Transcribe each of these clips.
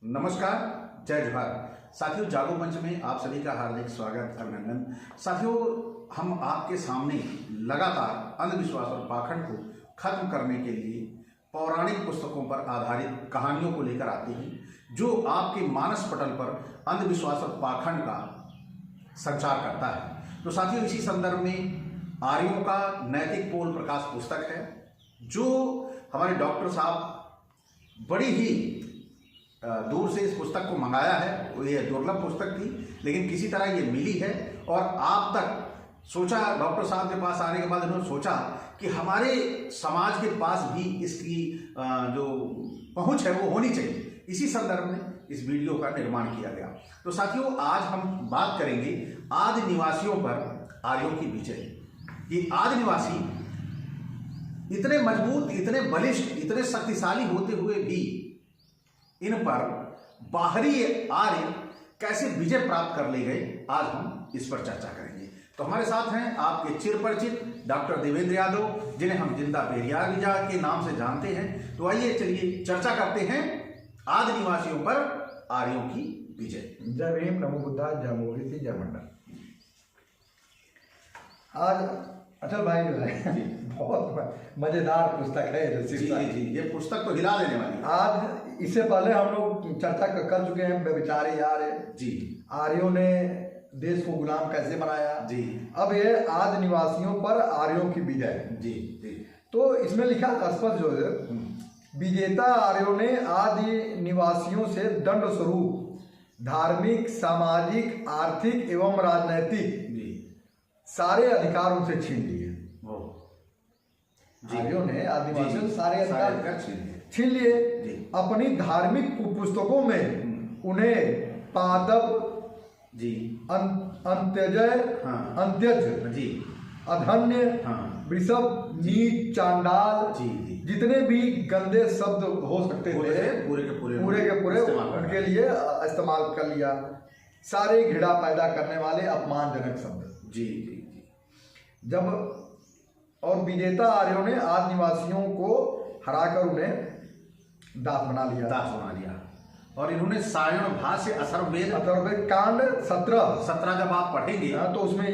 नमस्कार, जय जोहार। साथियों, जागो मंच में आप सभी का हार्दिक स्वागत, अभिनंदन। साथियों, हम आपके सामने लगातार अंधविश्वास और पाखंड को खत्म करने के लिए पौराणिक पुस्तकों पर आधारित कहानियों को लेकर आते हैं जो आपके मानस पटल पर अंधविश्वास और पाखंड का संचार करता है। तो साथियों, इसी संदर्भ में आर्यों का नैतिक पोल प्रकाश पुस्तक है जो हमारे डॉक्टर साहब बड़ी ही दूर से इस पुस्तक को मंगाया है। ये दुर्लभ पुस्तक थी, लेकिन किसी तरह ये मिली है और आप तक सोचा, डॉक्टर साहब के पास आने के बाद उन्होंने सोचा कि हमारे समाज के पास भी इसकी जो पहुंच है वो होनी चाहिए। इसी संदर्भ में इस वीडियो का निर्माण किया गया। तो साथियों, आज हम बात करेंगे आदि निवासियों पर आर्यों की विजय। ये आदि निवासी इतने मजबूत, इतने बलिष्ठ, इतने शक्तिशाली होते हुए भी इन पर बाहरी आर्य कैसे विजय प्राप्त कर ले गए, आज हम इस पर चर्चा करेंगे। तो हमारे साथ हैं आपके चिर परिचित डॉक्टर देवेंद्र यादव, जिन्हें हम जिंदा पेरियार विजा के नाम से जानते हैं। तो आइए चलिए चर्चा करते हैं आदि निवासियों पर आर्यों की विजय। जय भीम, नमो बुद्धा, जय मोहित, जय मंडल। आज अचल भाई जो है बहुत मजेदार पुस्तक है। जी जी, ये पुस्तक तो हिला देने वाली है। आज इससे पहले हम लोग चर्चा कर चुके हैं बेचारे आर्य जी, आर्यों ने देश को गुलाम कैसे बनाया जी। अब ये आदि निवासियों पर आर्यों की विजय जी जी। तो इसमें लिखा स्पष्ट जो है, विजेता आर्यों ने आदि निवासियों से दंड स्वरूप धार्मिक, सामाजिक, आर्थिक एवं राजनैतिक सारे अधिकार उनसे छीन लिए। आर्यों ने आदिवासियों से सारे अधिकार छीन लिए। अपनी धार्मिक पुस्तकों में उन्हें पादप जी, अंत्यजय, अंत्यज, अधन्य, वृषभ, नीच, चांडाल जितने भी गंदे शब्द हो सकते थे पूरे के पूरे उनके लिए इस्तेमाल कर लिया। सारे घृणा पैदा करने वाले अपमानजनक शब्द। जी जी जी। जब और विजेता आर्यों ने आदि निवासियों को हराकर उन्हें दास बना लिया और इन्होंने सायण भाष्य अथर्ववेद कांड 17 जब आप पढ़ेंगे तो उसमें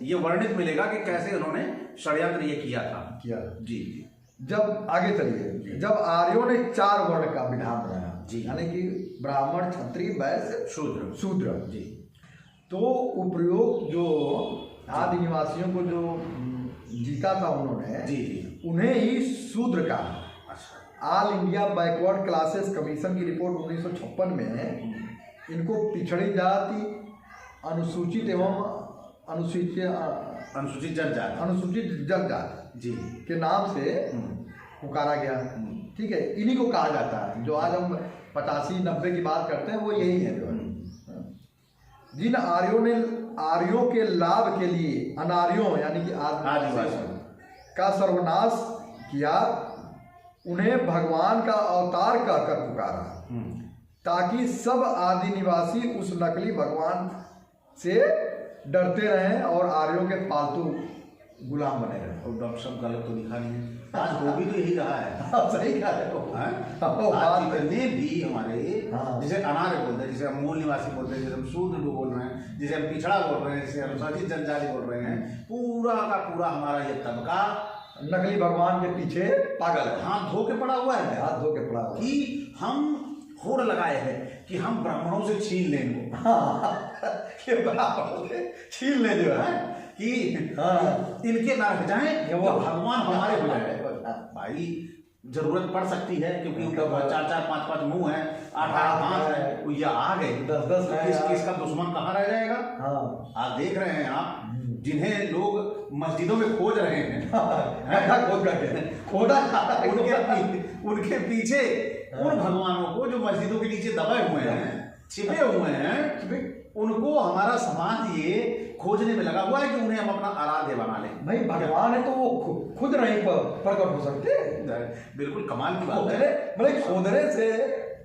ये वर्णित मिलेगा कि कैसे उन्होंने षड्यंत्र ये किया जी जी। जब आगे चलिए, जब आर्यों ने 4 वर्ण का विधान बनाया जी, यानी कि ब्राह्मण, क्षत्रिय, वैश्य, शूद्र जी, तो उपयोग जो आदि निवासियों को जो जीता था उन्होंने जी, उन्हें ही शूद्र कहा। All India backward classes commission की रिपोर्ट 1956 में इनको पिछड़ी जाति, अनुसूचित एवं अनुसूचित जनजाति जी के नाम से पुकारा गया। ठीक है, इन्हीं को कहा जाता है। जो आज हम 85-90 की बात करते हैं वो यही है। जो जिन आर्यों के लाभ के लिए अनार्यों यानी कि आदिवासियों का सर्वनाश किया, उन्हें भगवान का अवतार कहकर पुकारा ताकि सब आदि निवासी उस नकली भगवान से डरते रहें और आर्यों के पालतू गुलाम बने रहे। और डॉक्टर साहब गलत तो लिखा नहीं है, आज वो भी तो यही रहा है। सही कहा है। जितने भी हमारे जिसे अनार्य बोलते हैं, जिसे हम मूल निवासी बोलते हैं, जिसे हम शूद्र बोल रहे हैं, जिसे हम पिछड़ा बोल रहे हैं, जिसे अनुसूचित जनजाति बोल रहे हैं, पूरा का पूरा हमारा ये तबका नकली भगवान के पीछे पागल है, हाथ धो के पड़ा हुआ है। हाथ धो के पड़ा हुआ कि हम होड़ लगाए हैं कि हम ब्राह्मणों से छीन लेंगे। ब्राह्मणों से छीन ले जो है कि इनके ना रह जाए, वो भगवान हमारे हो जाए। भाई जरूरत पड़ सकती है क्योंकि उनका 4-4, 5-5 मुंह है, 8-8 हाथ है, वो ये आ गए 10-10 किसका दुश्मन कहाँ रह जाएगा। आप देख रहे हैं आप जिन्हें लोग मस्जिदों में खोज रहे हैं उनके पीछे उन भगवानों को जो मस्जिदों के नीचे दबे हुए हैं, छिपे हुए हैं, उनको हमारा समाज ये खोजने में लगा हुआ है कि उन्हें हम अपना आराध्य बना लें। भाई भगवान है तो वो खुद नहीं प्रकट हो सकते। बिल्कुल कमाल की बात है, खोदने से।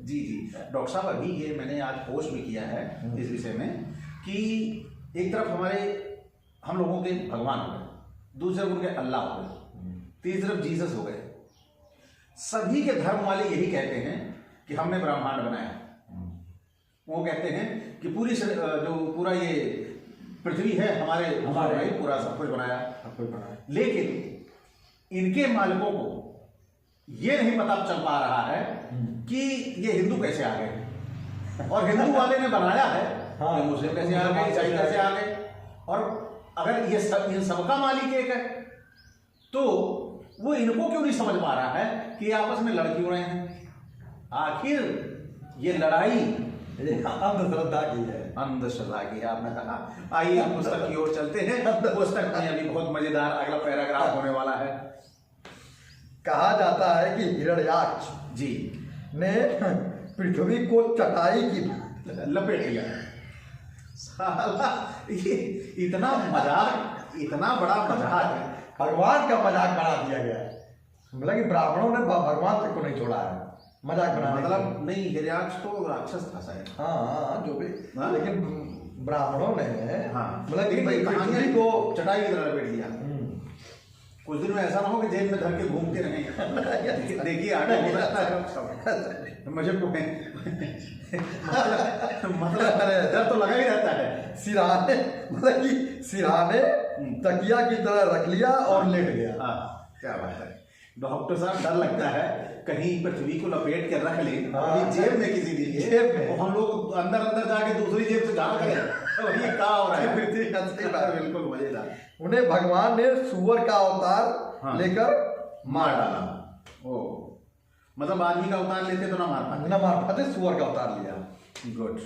जी जी। डॉक्टर साहब, अभी ये मैंने आज पोस्ट भी किया है इस विषय में कि एक तरफ हमारे हम लोगों के भगवान हो गए, दूसरे उनके अल्लाह हो गए, तीसरी तरफ जीसस हो गए। सभी के धर्म वाले यही कहते हैं कि हमने ब्रह्मांड बनाया, वो कहते हैं कि पूरी जो पूरा ये पृथ्वी है हमारे पूरा सब कुछ बनाया। लेकिन इनके मालिकों को ये नहीं पता चल पा रहा है कि ये हिंदू कैसे आ गए, और हिंदू वाले ने बनाया है कि मुस्लिम कैसे आ गए, ईसाई कैसे आ गए। और अगर ये सब इन सबका मालिक एक है तो वो इनको क्यों नहीं समझ पा रहा है कि आपस में लड़ क्यों रहे हैं। आखिर ये लड़ाई अंधश्रद्धा की है। अंधश्रद्धा की है, आपने कहा। आइए हम पुस्तक की ओर चलते हैं। पुस्तक में अभी बहुत मजेदार अगला पैराग्राफ होने वाला है। कहा जाता है कि हिरण्याक्ष जी ने पृथ्वी को चटाई की लपेट लिया। साला ये इतना मजाक, इतना बड़ा मजाक, भगवान का मजाक बना दिया गया है। मतलब कि ब्राह्मणों ने भगवान तक को नहीं छोड़ा है मजाक बनाने, मतलब नहीं, हिरण्याक्ष तो राक्षस था शायद। हाँ जो भी, लेकिन ब्राह्मणों ने मतलब कहानी को चटाई की तरह लपेट दिया। कुछ दिन में ऐसा ना हो कि जेब में धर के घूमते रहें। देखिए आगे हो जाता है मुझे मतलब डर तो लगा ही रहता है। सिरहाने मतलब कि सिरहाने तकिया की तरह रख लिया और लेट गया। क्या बात है। डॉक्टर साहब डर लगता है कहीं पृथ्वी को लपेट के रख ले जेब में, किसी दिन जेब में, और हम लोग अंदर अंदर जाके दूसरी जेब से झाड़ करें तो ये क्या हो रहा है। बिल्कुल मजेदार। उन्हें भगवान ने सुअर का अवतार लेकर मार डाला। ओ मतलब आदमी का अवतार लेते तो ना मार पाते, सुअर का अवतार लिया। गुड।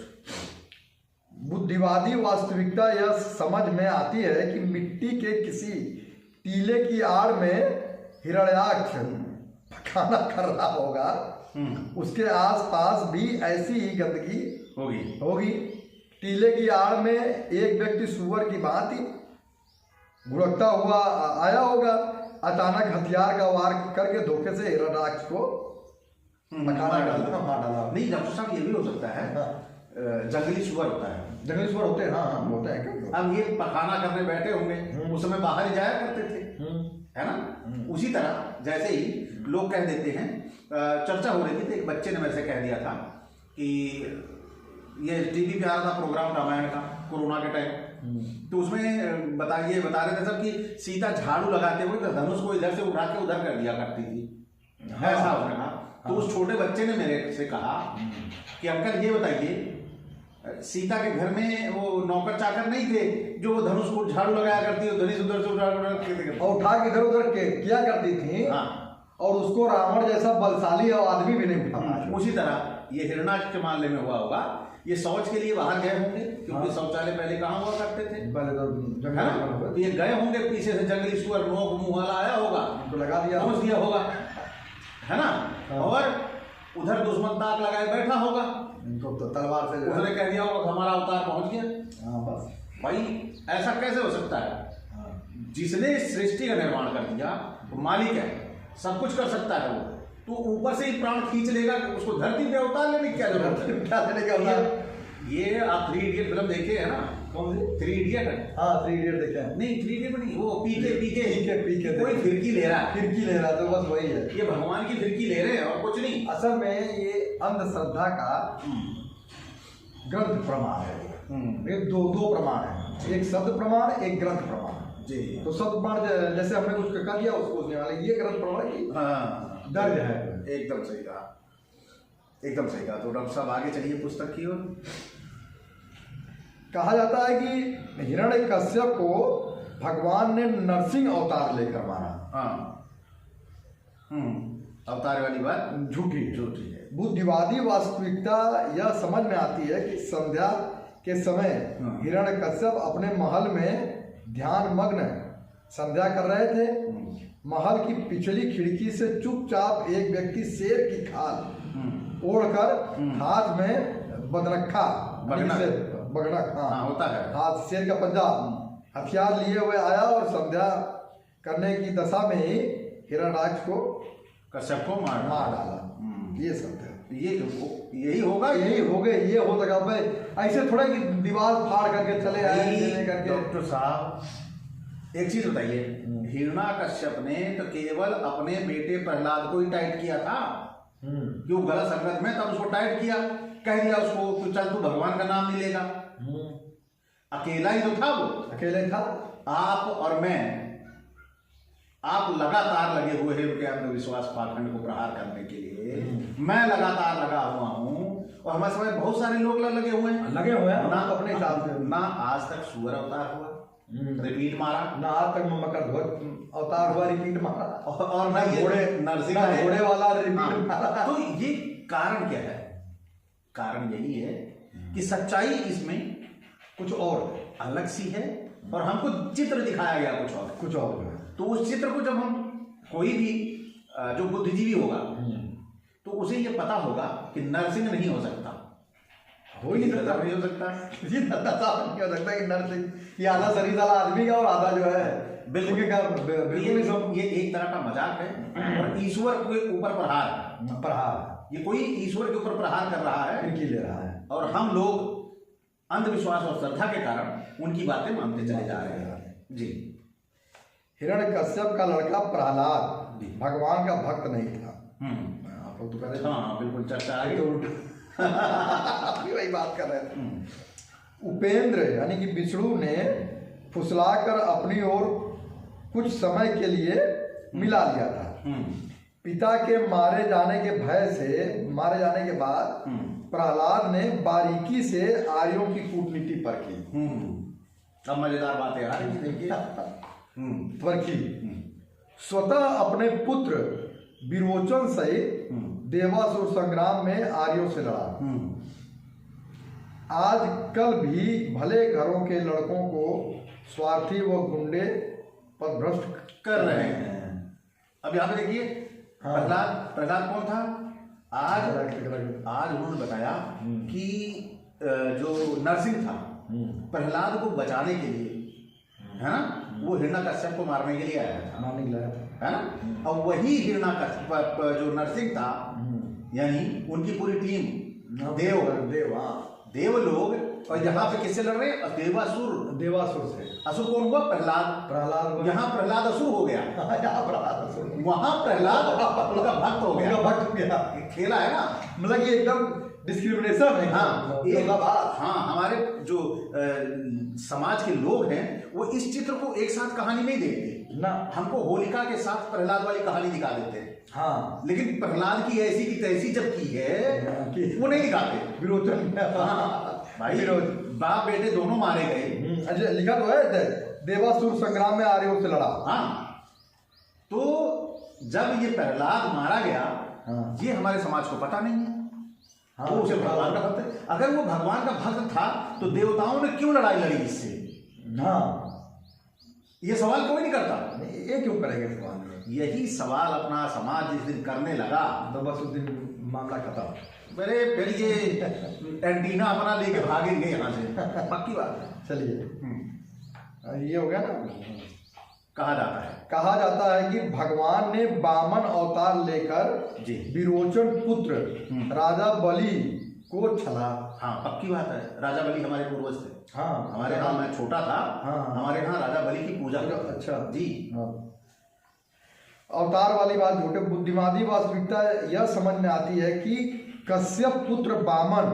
बुद्धिवादी वास्तविकता यह समझ में आती है कि मिट्टी के किसी टीले की आड़ में हिरण्याक्ष खाना कर रहा होगा, उसके आसपास भी ऐसी ही गंदगी होगी। टीले की आड़ में एक व्यक्ति सुअर की भांति घुड़कता हुआ आया होगा, अचानक हथियार का वार करके धोखे से हिरण्याक्ष को मार डाला। नहीं डॉक्टर साहब, ये भी हो सकता है जंगली सुअर होता है। जंगली सुअर होते हैं, हाँ होते हैं। अब ये पखाना करने बैठे होंगे, उस समय बाहर ही जाया करते थे, है ना। उसी तरह जैसे ही लोग कह देते हैं, चर्चा हो रही थी तो एक बच्चे ने वैसे कह दिया था कि ये टीवी पे आ रहा था प्रोग्राम रामायण का कोरोना के टाइम, तो उसमें बता रहे थे सब कि सीता झाड़ू लगाते हुए धनुष को इधर से उठा के उधर कर दिया करती थी। ऐसा उसने कहा। तो उस छोटे बच्चे ने मेरे से कहा कि अंकल ये बताइए, सीता के घर में वो नौकर चाकर नहीं थे जो धनुष को झाड़ू लगाया करती है, धनुष उधर से उठा के इधर उधर किया करती थी। और उसको रावण जैसा बलशाली आदमी भी नहीं उठा। उसी तरह ये हिरण्याक्ष के मामले में हुआ होगा। ये शौच के लिए बाहर गए होंगे, क्योंकि शौचालय पहले कहाँ हुआ करते थे, तो ये गए होंगे, पीछे से जंगली सुअर नोक मुंह वाला आया होगा, तो लगा दिया होगा, है ना। और उधर दुश्मन ताक लगाए बैठा होगा, तो तलवार से उसने कह दिया होगा हमारा अवतार पहुंच गया। बस भाई ऐसा कैसे हो सकता है। जिसने सृष्टि का निर्माण कर दिया वो मालिक है, सब कुछ कर सकता है वो, तो ऊपर से ही प्राण खींच लेगा, उसको धरती पे अवतार लेने की क्या जरूरत है। क्या लेने का ये आप 3 इडियट फिल्म देखे है ना। कौन सी? 3 इडियट है। हाँ 3 इडियट देखे हैं। नहीं 3 इडियट नहीं, वो पीके कोई फिरकी ले रहा है, तो बस वही है। ये भगवान की फिरकी ले रहे हैं और कुछ नहीं। असल में ये अंधश्रद्धा का ग्रंथ प्रमाण है। ये दो प्रमाण है, एक शब्द प्रमाण, एक ग्रंथ प्रमाण जी। तो शब्द प्रमाण जैसे हमने कुछ कह दिया उसको उसने वाले, ये ग्रंथ प्रमाण की दर्ज है। एकदम सही कहा, एकदम सही कहा। तो डॉक्टर साहब आगे चलिए पुस्तक की ओर। कहा जाता है कि हिरण्यकश्यप को भगवान ने नरसिंह अवतार लेकर मारा। अवतार वाली बात झूठी है। बुद्धिवादी वास्तविकता यह समझ में आती है कि संध्या के समय हिरण्यकश्यप अपने महल में ध्यान मग्न संध्या कर रहे थे। महल की पिछली खिड़की से चुपचाप एक व्यक्ति शेर की खाल ओढ़कर हाथ में बगड़क होता है, हाथ शेर का पंजा हथियार लिए हुए आया और संध्या करने की दशा में ही हिरण्याक्ष को कश्यप को मार डाला। ये सब है, यही होगा, ये हो सका भाई। ऐसे थोड़ा कि दीवार फाड़ करके चले आए करके। डॉक्टर साहब एक चीज बताइए, हिरण्याकश्यप ने तो केवल अपने बेटे प्रहलाद को ही टाइट किया था, कि वो गलत संगत में, तब उसको टाइट किया, कह दिया उसको कि चल तू भगवान का नाम नहीं लेगा। अकेला ही तो था वो, अकेले था। आप और मैं, आप लगातार लगे हुए हैं उनके अंधविश्वास पाखंड को प्रहार करने के लिए। मैं लगातार लगा हुआ हूँ और हमारे समय बहुत सारे लोग लगे हुए हैं, ना अपने हिसाब से। ना आज तक सूअर अवतार हुआ, रिपीट मारा, ना आज तक मकर अवतार हुआ, रिपीट मारा, और ना घोड़े नरसिंह घोड़े वाला रिपीट मारा। तो ये कारण क्या है? कारण यही है कि सच्चाई इसमें कुछ और अलग सी है और हमको चित्र दिखाया गया कुछ और। तो उस चित्र को जब हम, कोई भी जो बुद्धिजीवी होगा तो उसे ये पता होगा कि नरसिंह नहीं हो सकता, हो ही नहीं सकता, नहीं हो सकता, ये नहीं हो सकता कि नरसिंह, ये आधा शरीर वाला आदमी का और आधा जो है बिल्कुल ये एक तरह का मजाक है और ईश्वर के ऊपर प्रहार, ये कोई ईश्वर के ऊपर प्रहार कर रहा है, फिरकी ले रहा है, और हम लोग अंधविश्वास और श्रद्धा के कारण उनकी बातें मानते चले जा रहे हैं। जी। हिरण्यकश्यप का लड़का प्रहलाद भगवान का भक्त नहीं था। आप लोग तो कह रहे थे। हाँ बिल्कुल, चर्चा आगे तो अभी वही बात कर रहे थे। उपेंद्र यानी कि विष्णु ने फुसलाकर अपनी ओर कुछ समय के लिए मिला लिया था। पिता के मारे जाने के बाद प्रहलाद ने बारीकी से आर्यों की कूटनीति परखी। अब मजेदार बात है यार, देखिए परखी, स्वतः अपने पुत्र विरोचन सहित देवासुर संग्राम में आर्यों से लड़ा। आज कल भी भले घरों के लड़कों को स्वार्थी व गुंडे पथभ्रष्ट कर रहे हैं। अब यहाँ पे देखिए, प्रहलाद कौन था? आज उन्होंने बताया कि जो नरसिंह था, प्रहलाद को बचाने के लिए, है ना, वो हिरण्यकश्यप को मारने के लिए आया था, है ना। और वही हिरण्यकश्यप जो नरसिंह था, यानी उनकी पूरी टीम देव लोग, और यहाँ पे किससे लड़ रहे हैं? देवासुर से। असुर कौन हुआ? प्रहलाद। यहाँ प्रहलाद असुर हो गया, वहां प्रहलाद उनका भक्त हो गया। खेला है ना, मतलब ये एकदम डिस्क्रिमिनेशन है। हाँ, हमारे जो समाज के लोग हैं वो इस चित्र को एक साथ कहानी नहीं देखते ना। हमको होलिका के साथ प्रहलाद वाली कहानी दिखा देते हैं। हाँ, लेकिन प्रहलाद की ऐसी की तैसी जब की है वो नहीं दिखाते। विरोचन, भाई बाप बेटे दोनों मारे गए। अच्छा, लिखा तो है देवासुर संग्राम में आर्यों से लड़ा। हाँ, तो जब ये प्रहलाद मारा गया, ये हमारे समाज को पता नहीं है। वो उसे भगवान का भक्त है। अगर वो भगवान का भक्त था तो देवताओं ने क्यों लड़ाई लड़ी इससे? ये सवाल कोई नहीं करता। ये क्यों करेंगे सवाल? यही सवाल अपना समाज जिस दिन करने लगा तो बस उस दिन मामला खत्म। मेरे फिर ये एंटीना अपना लेके भागेंगे यहाँ से, पक्की बात। चलिए, ये हो गया ना। कहा जाता है कि भगवान ने वामन अवतार लेकर विरोचन पुत्र राजा बलि को छला। हाँ, पक्की बात है, राजा बलि हमारे पूर्वज थे। हाँ, हमारे यहाँ, मैं छोटा था, हमारे यहाँ राजा बलि की पूजा। अच्छा जी। अवतार वाली बात झूठे बुद्धिमानी वास्तविकता यह समझ में आती है कि कश्यप पुत्र वामन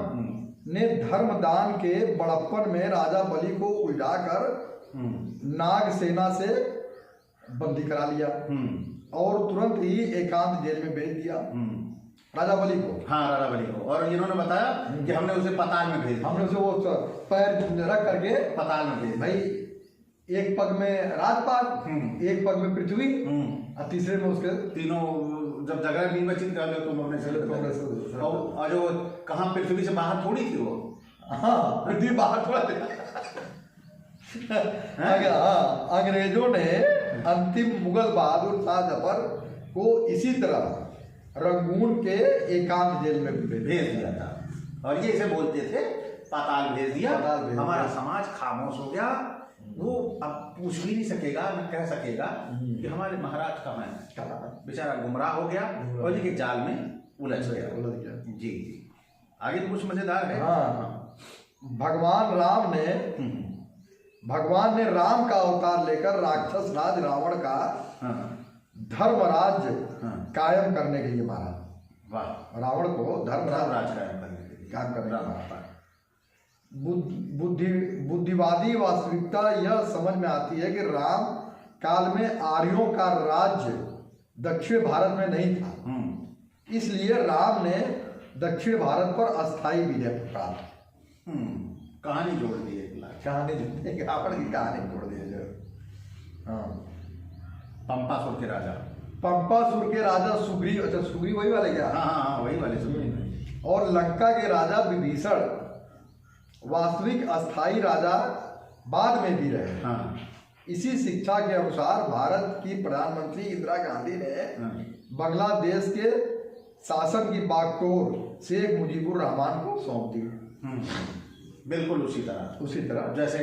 ने धर्म दान के बड़प्पन में राजा बलि को उलझाकर नाग सेना से बंदी करा लिया और तुरंत ही एकांत जेल में भेज दिया राजा बलि को। हाँ, राजा बलि को। और इन्होंने बताया कि हमने उसे पाताल में भेज दिया। हमने उसे वो पैर रख करके पाताल में भेज। भाई, एक पग में राजपाट, एक पग में पृथ्वी, और तीसरे में उसके तीनों जब जगह निर्वाचित कर लो तुम अपने से, और जो कहाँ पृथ्वी से बाहर थोड़ी थी वो। हाँ, पृथ्वी बाहर थोड़ा थी। अंग्रेजों ने अंतिम मुगल बहादुर शाह जफर को इसी तरह रंगून के एकांत जेल में भेज दिया था, और ये इसे बोलते थे पाताल भेज दिया। हमारा समाज खामोश हो गया, वो अब पूछ भी नहीं सकेगा, न कह सकेगा कि हमारे महाराज कहाँ हैं। बेचारा गुमराह हो गया और ये जाल में उलझ गया। जी, आगे तो कुछ मजेदार है। भगवान ने राम का अवतार लेकर राक्षस राज रावण का धर्म राज्य कायम करने के लिए मारा। वाह। रावण को धर्मराज कायम करने के लिए काम करने का बुद्धिवादी वास्तविकता यह समझ में आती है कि राम काल में आर्यों का राज्य दक्षिण भारत में नहीं था, इसलिए राम ने दक्षिण भारत पर अस्थायी विजय प्राप्त। कहानी जोड़ दी है, कहानी रावण की कहानी जोड़ दी है। हाँ, पंपासुर के राजा, पंपासुर के राजा सुग्रीव, अच्छा सुग्रीव वही वाले क्या? हाँ वही वाले सुग्रीव। और लंका के राजा विभीषण वास्तविक अस्थाई राजा बाद में भी रहे। हाँ। इसी शिक्षा के अनुसार भारत की प्रधानमंत्री इंदिरा गांधी ने बांग्लादेश के शासन की बागडोर शेख मुजीबुर रहमान को सौंप दी। बिल्कुल उसी तरह जैसे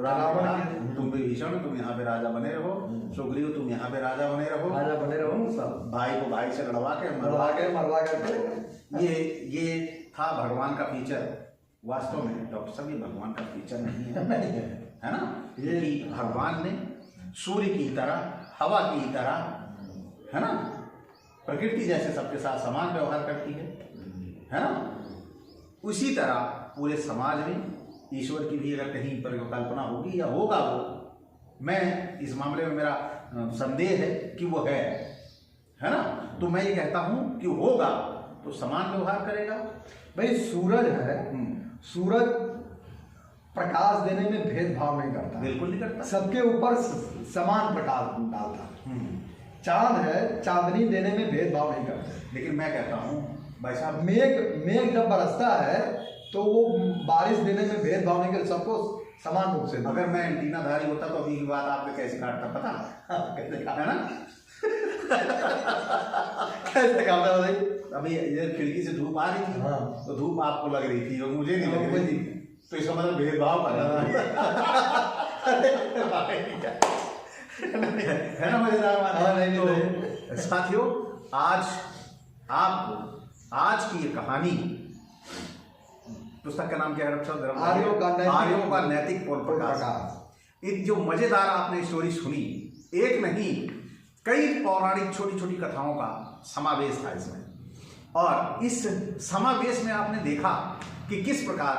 रावण, तुम विभीषण तुम यहाँ पे राजा बने रहो, सुग्रीव तुम यहाँ पे राजा बने रहो, सब भाई को भाई से लड़वा के मरवा करके। ये था भगवान का फीचर। वास्तव में डॉक्टर साहब ये भगवान का फीचर नहीं है ना? ये भगवान ने सूर्य की तरह, हवा की तरह, है ना, प्रकृति जैसे सबके साथ समान व्यवहार करती है ना? उसी तरह पूरे समाज में ईश्वर की भी अगर कहीं पर कल्पना होगी या होगा, वो मैं इस मामले में मेरा संदेह है कि वो है ना? तो मैं ये कहता हूँ कि होगा तो समान व्यवहार करेगा। भाई सूरज है, सूरज प्रकाश देने में भेदभाव नहीं करता, बिल्कुल नहीं करता, सबके ऊपर समान प्रकाश डालता। चांद है, चांदनी देने में भेदभाव नहीं करता। लेकिन मैं कहता हूँ भाई साहब, मेघ जब बरसता है तो वो बारिश देने में भेदभाव नहीं करता, सबको समान रूप से। अगर मैं एंटीनाधारी होता तो अभी की बात आपने कैसे काटता पता है ना? कैसे काटता भाई? अभी इधर खिड़की से धूप आ रही थी, तो धूप आपको लग रही थी और मुझे नहीं लग रही थी, तो इसका मतलब भेदभाव कर रहा है ना? मजेदार बात। तो साथियों, आज आपको आज की ये कहानी, पुस्तक का नाम क्या है? आर्यों का नैतिक प्रकाश। एक जो मजेदार आपने स्टोरी सुनी, एक नहीं कई पौराणिक छोटी छोटी कथाओं का समावेश था इसमें, और इस समावेश में आपने देखा कि किस प्रकार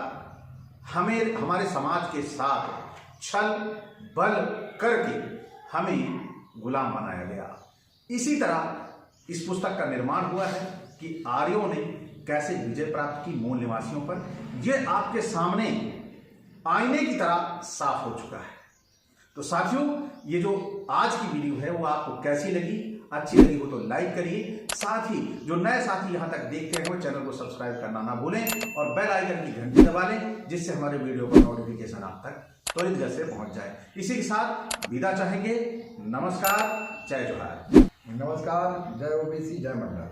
हमारे समाज के साथ छल बल करके हमें गुलाम बनाया गया। इसी तरह इस पुस्तक का निर्माण हुआ है कि आर्यों ने कैसे विजय प्राप्त की मूल निवासियों पर। यह आपके सामने आईने की तरह साफ हो चुका है। तो साथियों, ये जो आज की वीडियो है वो आपको कैसी लगी? अच्छी लगी हो तो लाइक करिए, साथ ही जो नए साथी यहाँ तक देखते हैं चैनल को सब्सक्राइब करना ना भूलें और बेल आइकन की घंटी दबा लें, जिससे हमारे वीडियो का नोटिफिकेशन आप तक त्वरित गति से पहुंच जाए। इसी के साथ विदा चाहेंगे। नमस्कार, जय जोहार। नमस्कार, जय ओबीसी, जय मंडल।